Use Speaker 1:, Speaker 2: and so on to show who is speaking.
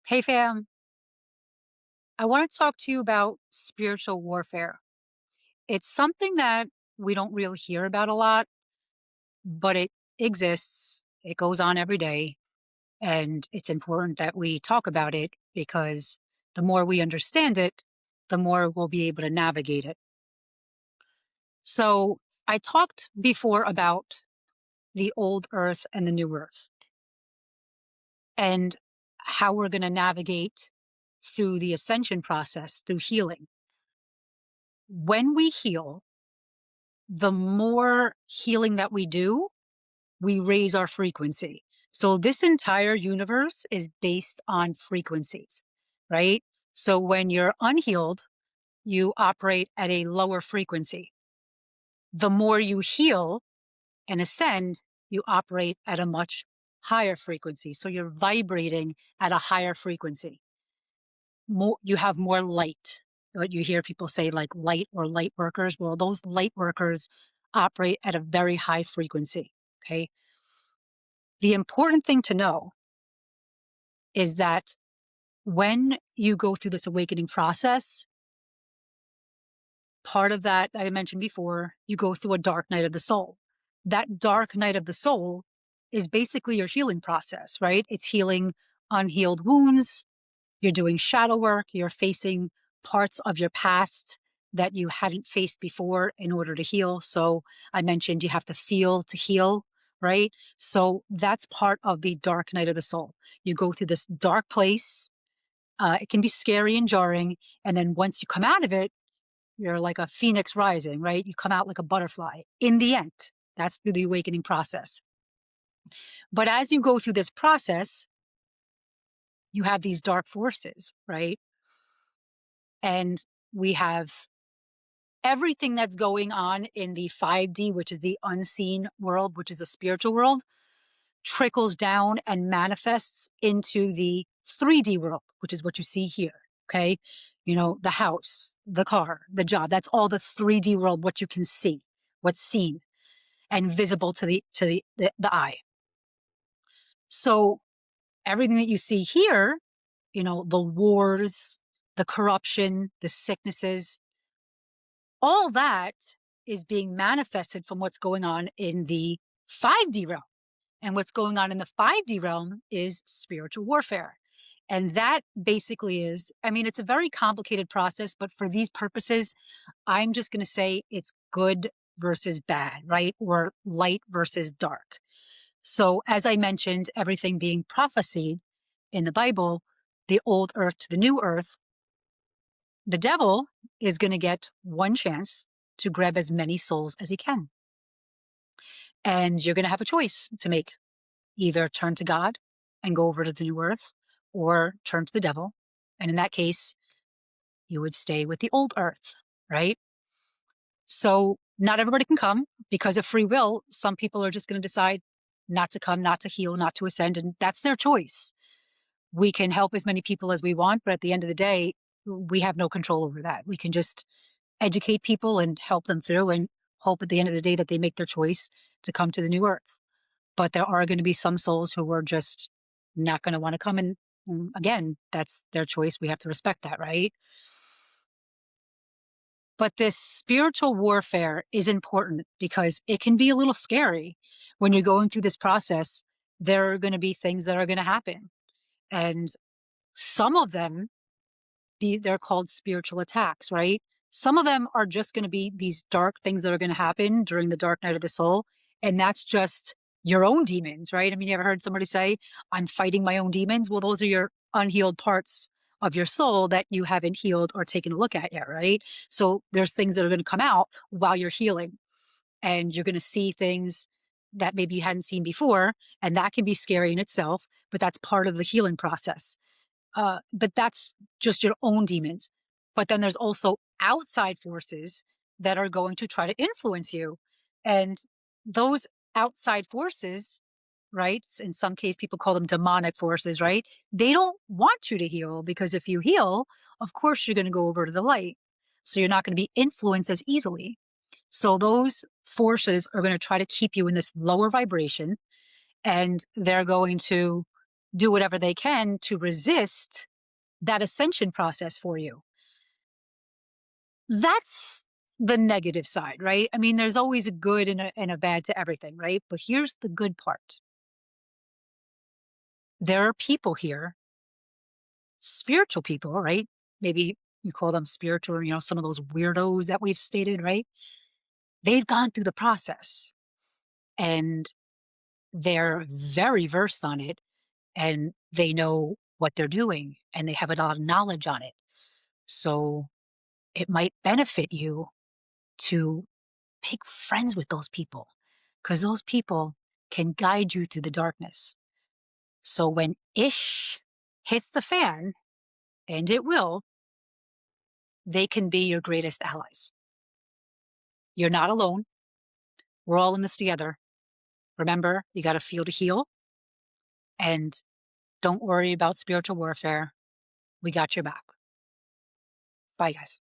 Speaker 1: Hey fam, I want to talk to you about spiritual warfare. It's something that we don't really hear about a lot, but it exists. It goes on every day, and it's important that we talk about it because the more we understand it, the more we'll be able to navigate it. So, I talked before about the old earth and the new earth and how we're going to navigate through the ascension process through healing. When we heal, the more healing that we do, we raise our frequency. So this entire universe is based on frequencies, right? So when you're unhealed, you operate at a lower frequency. The more you heal and ascend, you operate at a much higher frequency. So you're vibrating at a higher frequency. You have more light. What you hear people say, like light or light workers. Well, those light workers operate at a very high frequency. Okay. The important thing to know is that when you go through this awakening process, part of that I mentioned before, you go through a dark night of the soul. That dark night of the soul is basically your healing process, right? It's healing unhealed wounds. You're doing shadow work. You're facing parts of your past that you hadn't faced before in order to heal. So I mentioned you have to feel to heal, right? So that's part of the dark night of the soul. You go through this dark place. It can be scary and jarring. And then once you come out of it, you're like a phoenix rising, right? You come out like a butterfly in the end. That's through the awakening process. But as you go through this process, you have these dark forces, right? And we have everything that's going on in the 5D, which is the unseen world, which is the spiritual world, trickles down and manifests into the 3D world, which is what you see here. Okay. You know, the house, the car, the job, that's all the 3D world, what you can see, what's seen and visible to the eye. So everything that you see here, you know, the wars, the corruption, the sicknesses, all that is being manifested from what's going on in the 5D realm. And what's going on in the 5D realm is spiritual warfare. And that basically is, I mean, it's a very complicated process, but for these purposes, I'm just going to say it's good versus bad, right? Or light versus dark. So, as I mentioned, everything being prophesied in the Bible, the old earth to the new earth, the devil is going to get one chance to grab as many souls as he can. And you're going to have a choice to make, either turn to God and go over to the new earth or turn to the devil. And in that case, you would stay with the old earth, right? So not everybody can come because of free will. Some people are just going to decide not to come, not to heal, not to ascend, and that's their choice. We can help as many people as we want, but at the end of the day, we have no control over that. We can just educate people and help them through and hope at the end of the day that they make their choice to come to the new earth. But there are going to be some souls who are just not going to want to come. And again, that's their choice. We have to respect that, right? But this spiritual warfare is important because it can be a little scary when you're going through this process. There are going to be things that are going to happen. And some of them, they're called spiritual attacks, right? Some of them are just going to be these dark things that are going to happen during the dark night of the soul. And that's just your own demons, right? I mean, you ever heard somebody say, I'm fighting my own demons? Well, those are your unhealed parts of your soul that you haven't healed or taken a look at yet, right? So there's things that are going to come out while you're healing, and you're going to see things that maybe you hadn't seen before. And that can be scary in itself, but that's part of the healing process. But that's just your own demons. But then there's also outside forces that are going to try to influence you. And those outside forces, right? In some case, people call them demonic forces, right? They don't want you to heal because if you heal, of course, you're going to go over to the light. So you're not going to be influenced as easily. So those forces are going to try to keep you in this lower vibration, and they're going to do whatever they can to resist that ascension process for you. That's the negative side, right? I mean, there's always a good and a bad to everything, right? But here's the good part. There are people here, spiritual people, right? Maybe you call them spiritual, some of those weirdos that we've stated, right? They've gone through the process and they're very versed on it and they know what they're doing and they have a lot of knowledge on it. So it might benefit you to make friends with those people because those people can guide you through the darkness. So when ish hits the fan, and it will, they can be your greatest allies. You're not alone. We're all in this together. Remember, you got to feel to heal and don't worry about spiritual warfare. We got your back. Bye, guys.